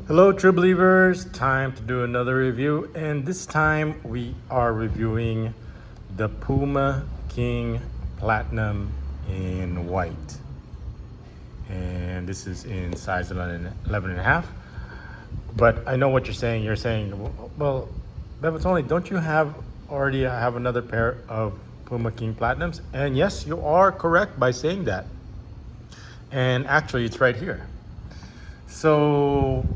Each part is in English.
Hello, true believers. Time to do another review, and this time we are reviewing the Puma King Platinum in white. And this is in size 11 and a half. But I know what you're saying. You're saying, well, bebotsonly, don't you already have another pair of Puma King Platinums? And yes, you are correct by saying that. And actually, it's right here. So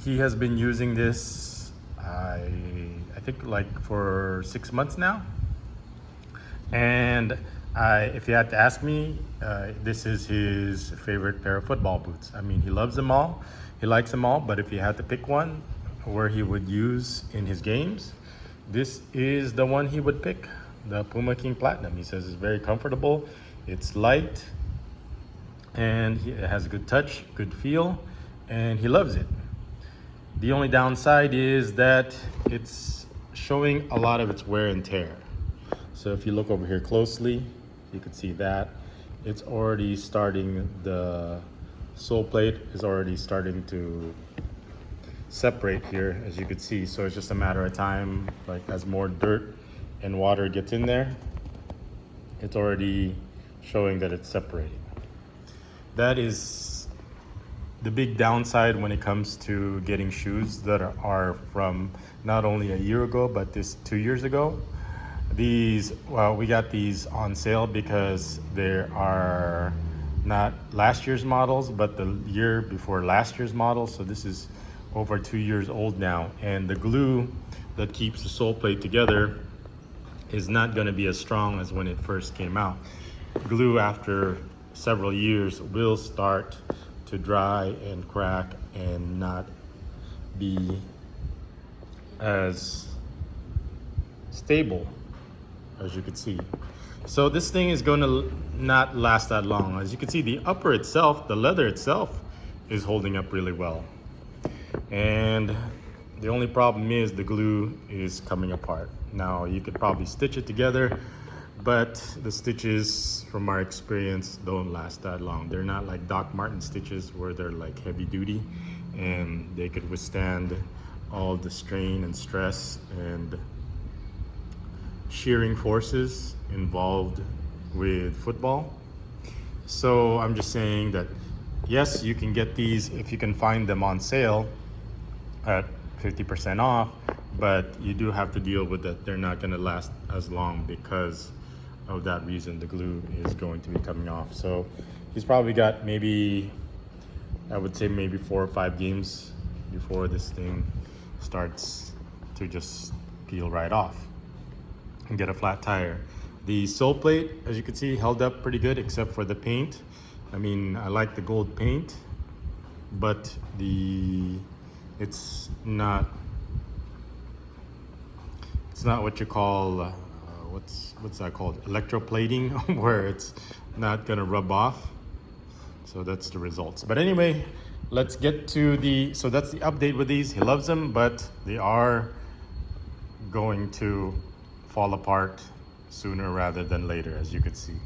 he has been using this, I think like for 6 months now. And if you had to ask me, this is his favorite pair of football boots. I mean, he loves them all. He likes them all, but if you had to pick one where he would use in his games, this is the one he would pick, the Puma King Platinum. He says it's very comfortable, it's light, and it has a good touch, good feel, and he loves it. The only downside is that it's showing a lot of its wear and tear. So if you look over here closely, you can see that it's already starting, the sole plate is already starting to separate here, as you can see. So it's just a matter of time, like as more dirt and water gets in there, it's already showing that it's separating. That is the big downside when it comes to getting shoes that are from not only a year ago, but this 2 years ago. These, well, we got these on sale because there are not last year's models, but the year before last year's model. So this is over 2 years old now. And the glue that keeps the sole plate together is not gonna be as strong as when it first came out. Glue after several years will start to dry and crack and not be as stable as you can see. So this thing is going to not last that long. As you can see, the upper itself, the leather itself, is holding up really well. And the only problem is the glue is coming apart. Now you could probably stitch it together, but the stitches from our experience don't last that long. They're not like Doc Marten stitches where they're like heavy duty and they could withstand all the strain and stress and shearing forces involved with football. So I'm just saying that yes, you can get these if you can find them on sale at 50% off, but you do have to deal with that. They're not going to last as long because of that reason. The glue is going to be coming off. So he's probably got maybe, I would say maybe 4 or 5 games before this thing starts to just peel right off and get a flat tire. The sole plate, as you can see, held up pretty good except for the paint. I mean, I like the gold paint, but it's not what you call what's that called, electroplating, where it's not gonna rub off. So that's the results. But anyway, let's get to so that's the update with these. He loves them, but they are going to fall apart sooner rather than later, as you could see.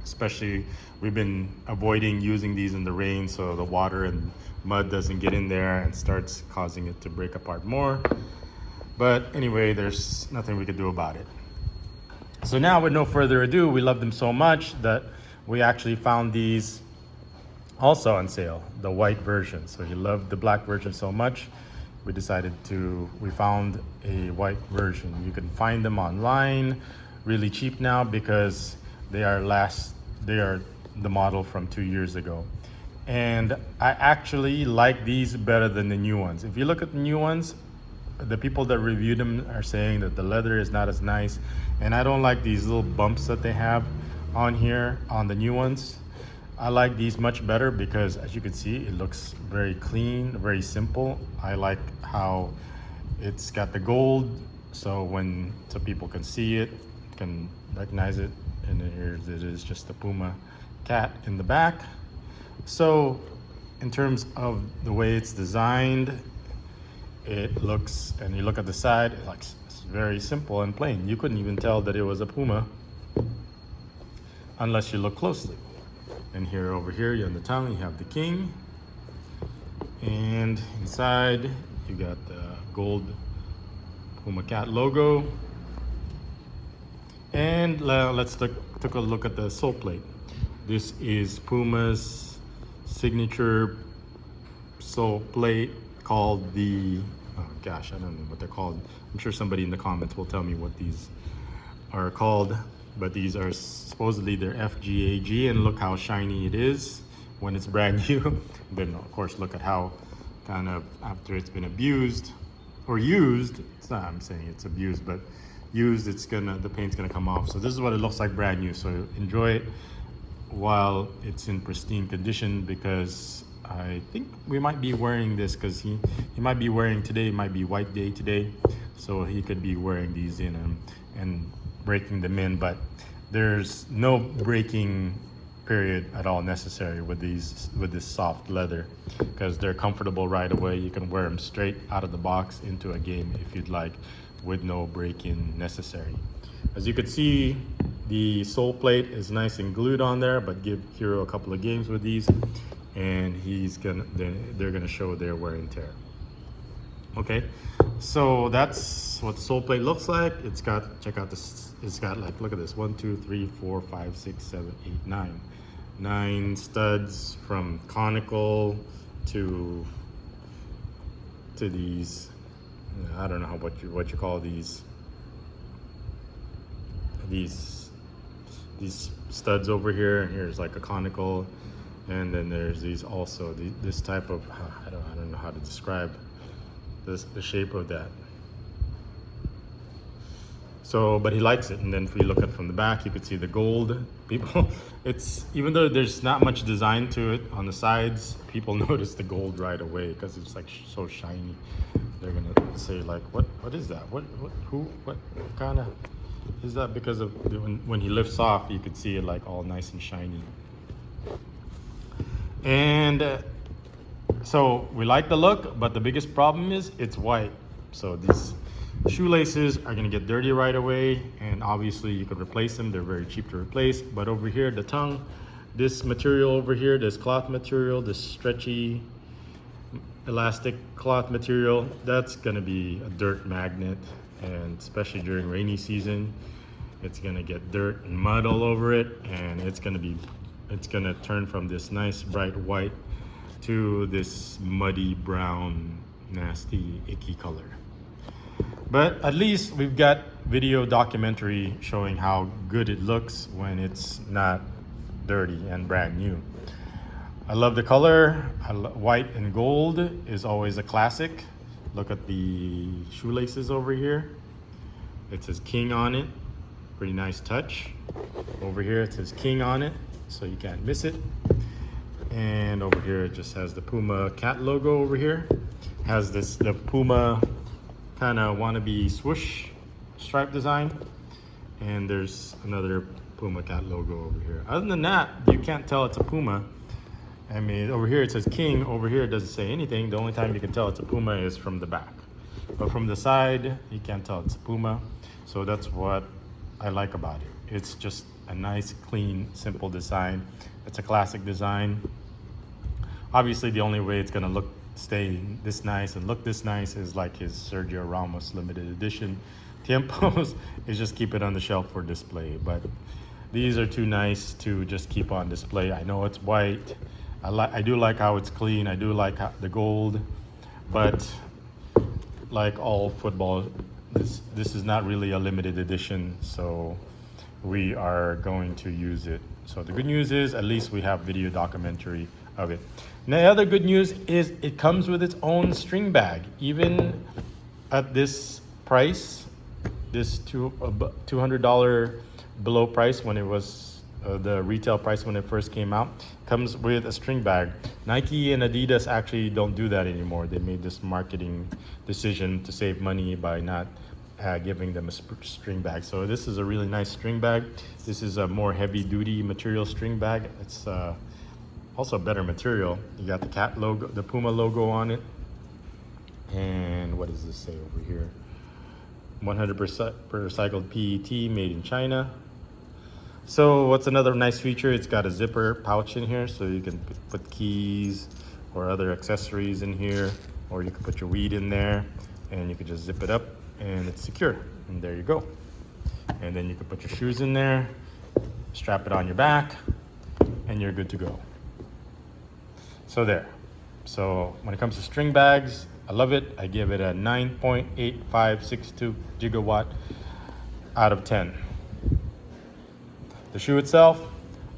Especially, we've been avoiding using these in the rain so the water and mud doesn't get in there and starts causing it to break apart more. But anyway, there's nothing we could do about it. So now, with no further ado, we love them so much that we actually found these also on sale, the white version. So he loved the black version so much, we found a white version. You can find them online really cheap now because they are the model from 2 years ago. And I actually like these better than the new ones. If you look at the new ones, the people that reviewed them are saying that the leather is not as nice, and I don't like these little bumps that they have on here on the new ones. I like these much better because, as you can see, it looks very clean, very simple. I like how it's got the gold, so people can see it, can recognize it, and here it is, just the Puma cat in the back. So in terms of the way it's designed, it looks, and you look at the side, it's very simple and plain. You couldn't even tell that it was a Puma unless you look closely. And here, over here, on the tongue, you have the king. And inside you got the gold Puma Cat logo. And let's take a look at the sole plate. This is Puma's signature sole plate called the, oh gosh, I don't know what they're called. I'm sure somebody in the comments will tell me what these are called, but these are supposedly their FGAG, and look how shiny it is when it's brand new. Then of course look at how kind of after it's been abused or used, it's not, I'm saying it's abused, but used, the paint's gonna come off. So this is what it looks like brand new. So enjoy it while it's in pristine condition, because I think we might be wearing this, because he might be wearing today, it might be white day today, so he could be wearing these in and breaking them in, but there's no breaking period at all necessary with this soft leather, because they're comfortable right away. You can wear them straight out of the box into a game if you'd like, with no break-in necessary. As you can see, the sole plate is nice and glued on there, but give Hero a couple of games with these and they're gonna show their wear and tear. Okay, so that's what the sole plate looks like. It's got, check out this, it's got like, look at this, 1 2 3 4 5 6 7 8 9 studs, from conical to these, I don't know what you call these studs over here. And here's like a conical, and then there's these also, this type of, I don't know how to describe the shape of that. So, but he likes it. And then if we look at from the back, you could see the gold. People, it's, even though there's not much design to it on the sides, people notice the gold right away because it's like so shiny. They're gonna say like, what is that? What kind of is that? Because of when he lifts off, you could see it like all nice and shiny. And so we like the look, but the biggest problem is it's white. So these shoelaces are gonna get dirty right away, and obviously you could replace them. They're very cheap to replace. But over here, the tongue, this material over here, this cloth material, this stretchy elastic cloth material, that's gonna be a dirt magnet, and especially during rainy season, it's gonna get dirt and mud all over it, and it's gonna turn from this nice bright white to this muddy brown, nasty, icky color. But at least we've got video documentary showing how good it looks when it's not dirty and brand new. I love the color. White and gold is always a classic. Look at the shoelaces over here. It says King on it. Pretty nice touch. Over here it says King on it, so you can't miss it. And over here it just has the Puma Cat logo over here. Has the Puma kind of wannabe swoosh stripe design. And there's another Puma Cat logo over here. Other than that, you can't tell it's a Puma. I mean, over here it says King, over here it doesn't say anything. The only time you can tell it's a Puma is from the back. But from the side, you can't tell it's a Puma. So that's what I like about it. It's just a nice, clean, simple design. It's a classic design. Obviously, the only way it's gonna stay this nice and look this nice is like his Sergio Ramos limited edition Tiempos, is just keep it on the shelf for display. But these are too nice to just keep on display. I know it's white. I do like how it's clean. I do like the gold, but like all football, this is not really a limited edition, so we are going to use it. So the good news is at least we have video documentary of it. Now the other good news is it comes with its own string bag. Even at this price, this $200 below price when it was the retail price when it first came out, comes with a string bag. Nike and Adidas actually don't do that anymore. They made this marketing decision to save money by not giving them a string bag. So this is a really nice string bag. This is a more heavy duty material string bag. It's also better material. You got the cat logo, the Puma logo on it. And what does this say over here? 100% recycled PET, made in China. So what's another nice feature? It's got a zipper pouch in here, so you can put keys or other accessories in here, or you could put your weed in there and you could just zip it up and it's secure. And there you go. And then you could put your shoes in there, strap it on your back, and you're good to go. So there. So when it comes to string bags, I love it. I give it a 9.8562 gigawatt out of 10. The shoe itself,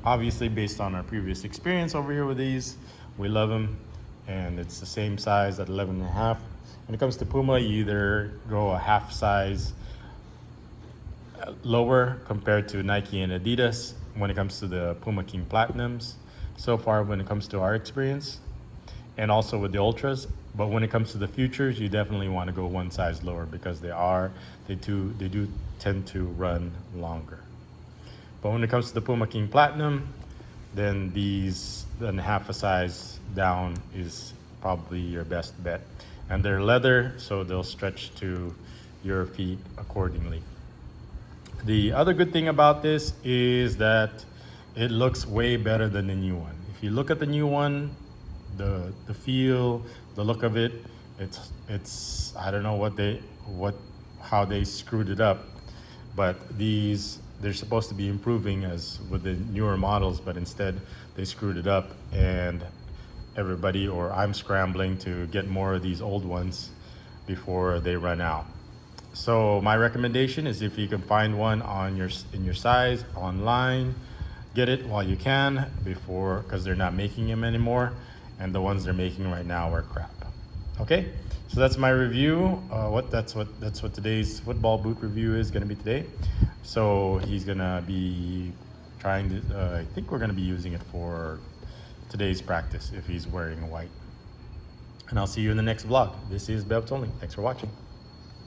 obviously based on our previous experience over here with these, we love them, and it's the same size at 11.5. When it comes to Puma, you either go a half size lower compared to Nike and Adidas when it comes to the Puma King Platinums so far when it comes to our experience, and also with the Ultras. But when it comes to the Futures, you definitely want to go one size lower because they do tend to run longer. But when it comes to the Puma King Platinum, then half a size down is probably your best bet. And they're leather, so they'll stretch to your feet accordingly. The other good thing about this is that it looks way better than the new one. If you look at the new one, the feel, the look of it, it's I don't know how they screwed it up, but they're supposed to be improving as with the newer models, but instead they screwed it up, and I'm scrambling to get more of these old ones before they run out. So my recommendation is, if you can find one in your size online, get it while you can, because they're not making them anymore, and the ones they're making right now are crap. Okay, so that's my review. That's what today's football boot review is going to be today. So he's gonna be trying to. I think we're gonna be using it for today's practice if he's wearing white. And I'll see you in the next vlog. This is bebotsonly. Thanks for watching.